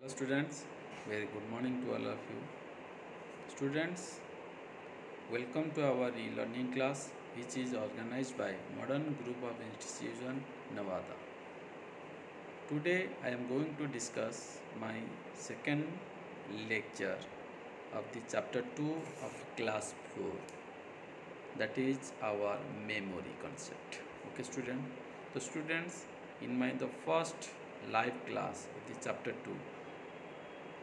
Students, very good morning to all of you. Students, welcome to our e-learning class which is organized by Modern Group of Institution, Nevada. Today I am going to discuss my second lecture of the chapter 2 of class 4, that is our memory concept. Okay student, so students, in my the first live class of the chapter 2,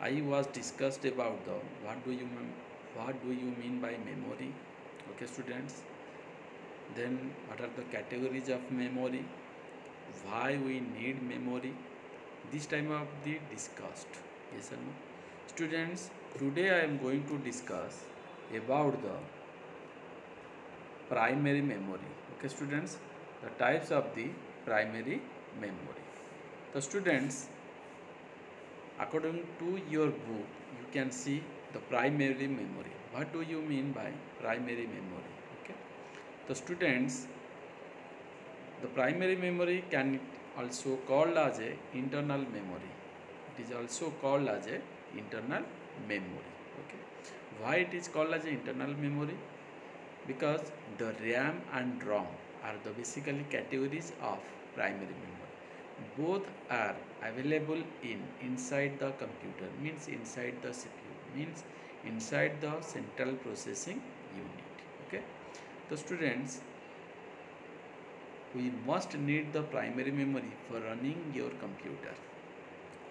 I was discussed about the what do you mean by memory. Okay students, then what are the categories of memory, why we need memory, this time of the discussed. Yes or no students? Today I am going to discuss about the primary memory. Okay students, the types of the primary memory. The students, according to your book, you can see the primary memory. What do you mean by primary memory? Okay, the students, the primary memory can also called as a internal memory. It is also called as a internal memory. Okay, why it is called as a internal memory? Because the RAM and ROM are the basically categories of primary memory. Both are available inside the computer, means inside the CPU, means inside the central processing unit. Okay, the students, we must need the primary memory for running your computer.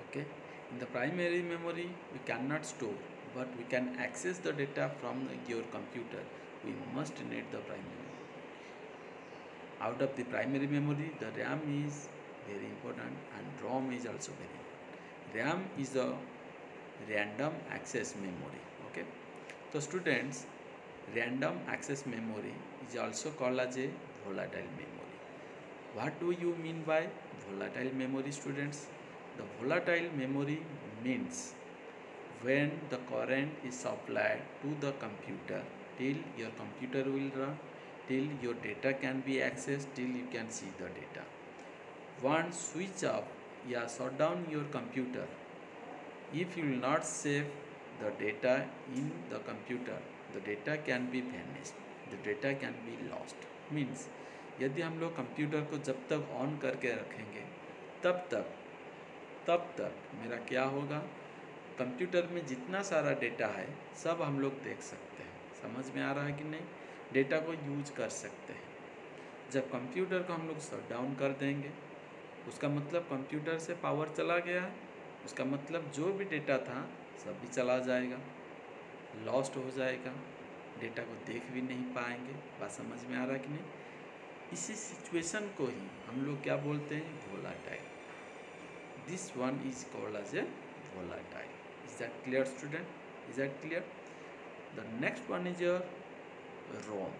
Okay, in the primary memory we cannot store, but we can access the data from your computer. We must need the primary memory. Out of the primary memory, the RAM is very important and ROM is also very important. RAM is a random access memory. Okay, so students, random access memory is also called as a volatile memory. What do you mean by volatile memory, students? The volatile memory means when the current is supplied to the computer till your computer will run, till your data can be accessed, till you can see the data. Once switch off, yeah, shut down your computer, if you will not save the data in the computer, the data can be vanished, the data can be lost. Means यदि हम लोग computer को जब तक on करके रखेंगे तब तक मेरा क्या होगा, कंप्यूटर में जितना सारा डेटा है सब हम लोग देख सकते हैं। समझ में आ रहा है कि नहीं? डेटा को यूज कर सकते हैं। जब कंप्यूटर को हम लोग शट डाउन कर देंगे, उसका मतलब कंप्यूटर से पावर चला गया है, उसका मतलब जो भी डेटा था सब भी चला जाएगा, लॉस्ट हो जाएगा, डेटा को देख भी नहीं पाएंगे। बात समझ में आ रहा है कि नहीं? इसी सिचुएशन को ही हम लोग क्या बोलते हैं? Volatile. This one is called as a volatile. Is that clear student? Is that clear? The next one is your ROM,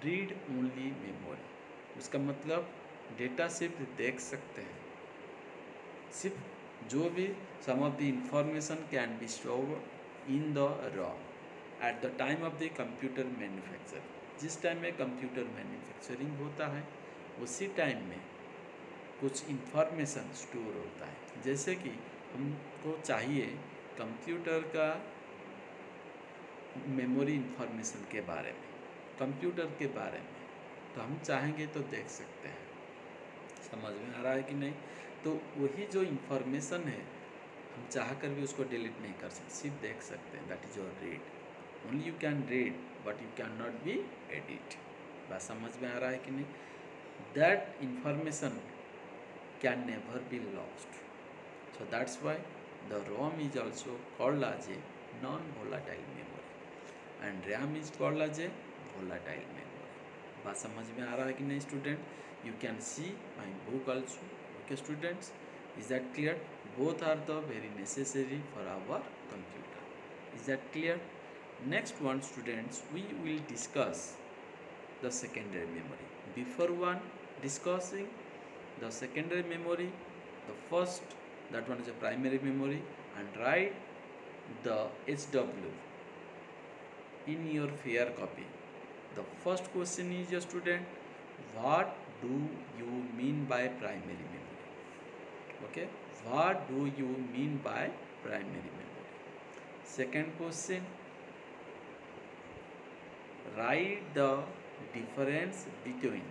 read only memory. उसका मतलब डेटा सिर्फ देख सकते हैं, सिर्फ जो भी some of the information can be stored in the ROM at the time of the computer manufacture. जिस टाइम में कंप्यूटर मैन्युफैक्चरिंग होता है उसी टाइम में कुछ इंफॉर्मेशन स्टोर होता है. जैसे कि हमको चाहिए कंप्यूटर का मेमोरी इंफॉर्मेशन के बारे में, कंप्यूटर के बारे में, तो हम चाहेंगे तो देख सकते हैं. समझ में आ रहा है कि नहीं? तो वही जो इंफॉर्मेशन है हम चाह कर भी उसको डिलीट नहीं कर सकते, सिर्फ देख सकते हैं. That is your read. Only you can read but you can not be edit. बात समझ में आ रहा है कि नहीं? That information can never be lost. So that's why the ROM is also called as a non volatile memory and RAM is called as a volatile memory. बात समझ में आ रहा है कि नहीं student? You can see my book also. Okay students, is that clear? Both are the very necessary for our computer. Is that clear? Next one students, we will discuss the secondary memory. Before one discussing the secondary memory, the first, that one is a primary memory, and write the HW in your fair copy. The first question is, a student, what do you mean by primary memory? Okay, what do you mean by primary memory? Second question, right the difference between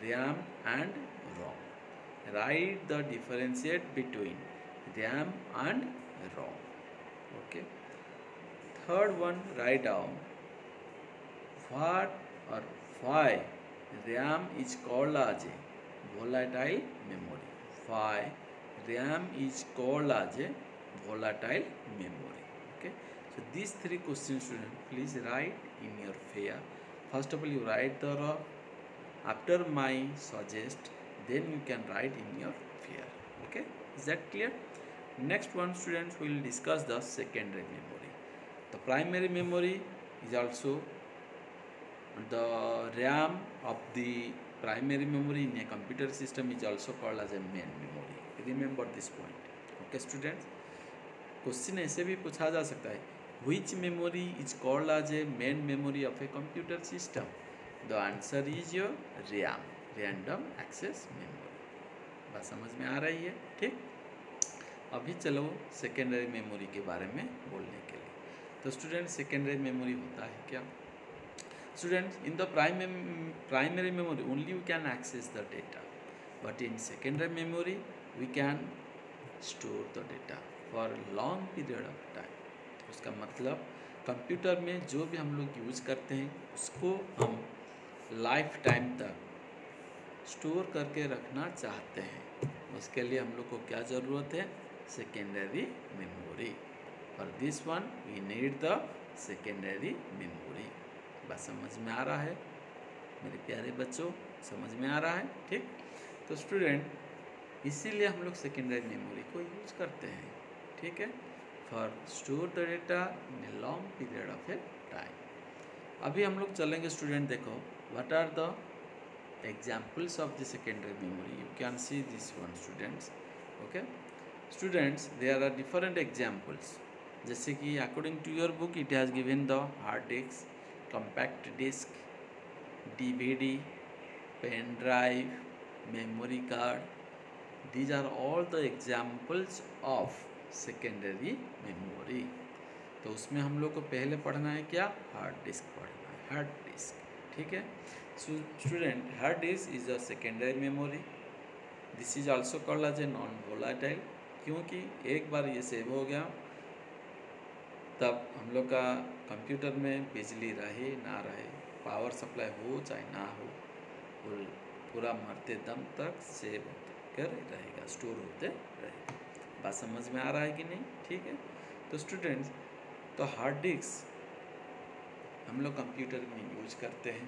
RAM and ROM. Write the differentiate between RAM and ROM. Okay. Third one, write down what or why RAM is called as a volatile memory. Why RAM is called as a volatile memory. Okay. So these three questions, students, please write in your fair. First of all, you write the raw. After my suggest, then you can write in your fair. Okay, is that clear? Next one, students, we will discuss the secondary memory. The primary memory is also the RAM of the primary memory in a computer system is also called as a main memory. Remember this point. Okay, students, question ऐसे भी पूछा जा सकता है, which memory is called as a main memory of a computer system? The answer is your RAM, random access memory. बात समझ में आ रही है? ठीक, अभी चलो सेकेंडरी मेमोरी के बारे में बोलने के लिए। तो स्टूडेंट, सेकेंडरी मेमोरी होता है क्या? Students, in the primary memory only we can access the data, but in secondary memory we can store the data for long period of time. उसका मतलब कंप्यूटर में जो भी हम लोग यूज करते हैं उसको हम लाइफ टाइम तक स्टोर करके रखना चाहते हैं। उसके लिए हम लोग को क्या ज़रूरत है? Secondary memory. For this one we need the secondary memory. बात समझ में आ रहा है मेरे प्यारे बच्चों? समझ में आ रहा है? ठीक, तो स्टूडेंट, इसीलिए हम लोग सेकेंडरी मेमोरी को यूज करते हैं। ठीक है, for store the data in a long period of A time. अभी हम लोग चलेंगे स्टूडेंट, देखो what are the examples of the secondary memory. You can see this one, students. Okay, students, there are different examples. जैसे कि according to your book it has given the hard disk, compact disk, DVD, pen drive, memory card. These are all the examples of secondary memory. तो उसमें हम लोग को पहले पढ़ना है क्या? हार्ड डिस्क पढ़ना है, हार्ड डिस्क। ठीक है, student, hard disk is a secondary memory. This is also called as a non volatile, क्योंकि एक बार ये सेव हो गया तब हम लोग का कंप्यूटर में बिजली रहे ना रहे, पावर सप्लाई हो चाहे ना हो, वो पूरा मरते दम तक सेव कर रहेगा, स्टोर होते रहेगा। बात समझ में आ रहा है कि नहीं? ठीक है, तो स्टूडेंट्स, तो हार्ड डिस्क हम लोग कंप्यूटर में यूज करते हैं।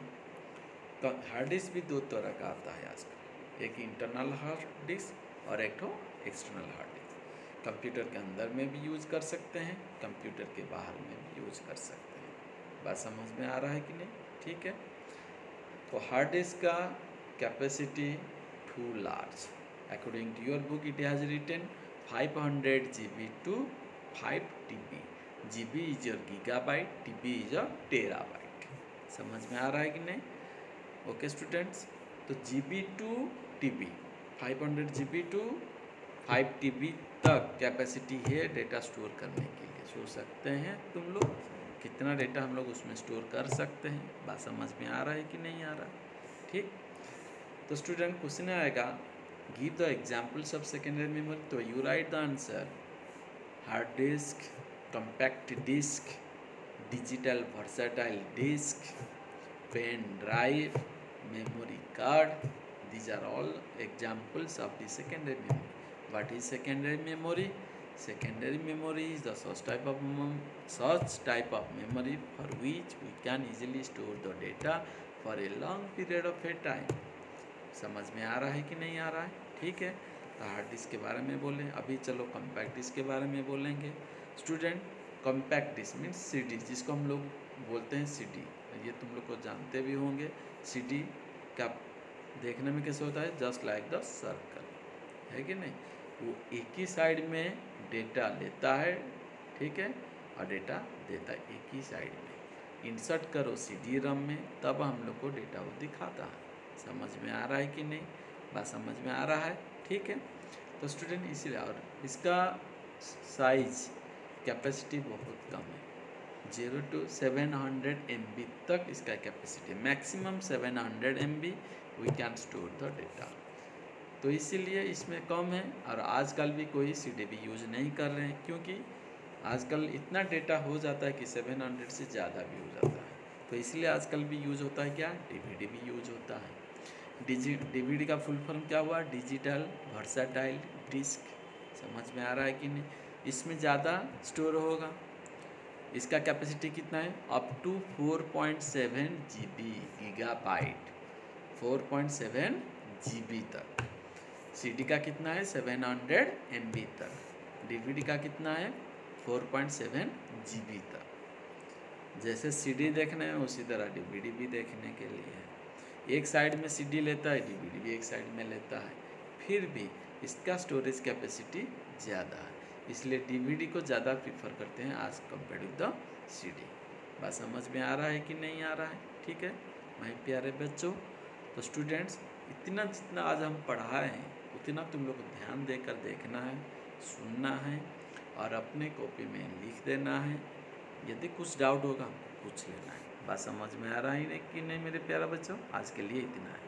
तो हार्ड डिस्क भी दो तरह का आता है आजकल, एक इंटरनल हार्ड डिस्क और एक एक्सटर्नल हार्ड डिस्क। कंप्यूटर के अंदर में भी यूज कर सकते हैं, कंप्यूटर के बाहर में भी यूज कर सकते हैं। बात समझ में आ रहा है कि नहीं? ठीक है, तो हार्ड डिस्क का capacity to large. According to your book it has written 500 GB to 5 TB। GB is your gigabyte, TB is your terabyte. समझ में आ रहा है कि नहीं? ओके स्टूडेंट्स, तो GB to TB, 500 GB to 5 TB तक कैपेसिटी है डेटा स्टोर करने के लिए। सोच सकते हैं तुम लोग कितना डेटा हम लोग उसमें स्टोर कर सकते हैं। बात समझ में आ रहा है कि नहीं आ रहा? ठीक, तो स्टूडेंट, क्वेश्चन आएगा give the examples of secondary memory. तो you write the answer, hard disk, compact disk, digital versatile disk, pen drive, memory card. These are all examples of the secondary memory. What is secondary memory? Secondary memory is the such type of memory for which we can easily store the data for a long period of a time. समझ में आ रहा है कि नहीं आ रहा है? ठीक है, तो हार्ड डिस्क के बारे में बोलें। अभी चलो कॉम्पैक्ट डिस्क के बारे में बोलेंगे। Student, compact disk means CD, जिसको हम लोग बोलते हैं CD, ये तुम लोग को जानते भी होंगे। CD का देखने में कैसे होता है? जस्ट लाइक द सर्कल, है कि नहीं? वो एक ही साइड में डेटा लेता है, ठीक है, और डेटा देता है एक ही साइड में। इंसर्ट करो CD-ROM में, तब हम लोग को डेटा वो दिखाता है। समझ में आ रहा है कि नहीं? बात समझ में आ रहा है? ठीक है, तो स्टूडेंट इसीलिए, और इसका साइज कैपेसिटी बहुत कम है, 0 to 700 MB तक इसका capacity, maximum 700 MB we can store the data. तो इसीलिए इसमें कम है, और आजकल भी कोई CDB यूज़ नहीं कर रहे हैं, क्योंकि आजकल इतना डेटा हो जाता है कि 700 से ज़्यादा भी हो जाता है। तो इसलिए आजकल भी यूज़ होता है क्या, DVD भी यूज़ होता है। DVD का फुल फॉर्म क्या हुआ, डिजिटल वर्साटाइल डिस्क। समझ में आ रहा है कि नहीं? इसमें ज़्यादा स्टोर होगा। इसका कैपेसिटी कितना है, up to 4.7 GB gigabyte, 4.7 GB तक। CD का कितना है, 700 MB तक। DVD का कितना है, 4.7 GB तक। जैसे CD देखना है उसी तरह DVD भी देखने के लिए है। एक साइड में CD लेता है, DVD भी एक साइड में लेता है, फिर भी इसका स्टोरेज कैपेसिटी ज़्यादा है, इसलिए DVD को ज़्यादा प्रीफर करते हैं आज कम्पेयर टू द CD। बात समझ में आ रहा है कि नहीं आ रहा है? ठीक है मेरे प्यारे बच्चों। तो स्टूडेंट्स, इतना जितना आज हम पढ़ाए हैं उतना तुम लोग को ध्यान देकर देखना है, सुनना है और अपने कॉपी में लिख देना है। यदि कुछ डाउट होगा हमको पूछ लेना है। बात समझ में आ रहा है कि नहीं मेरे प्यारे बच्चों? आज के लिए इतना है।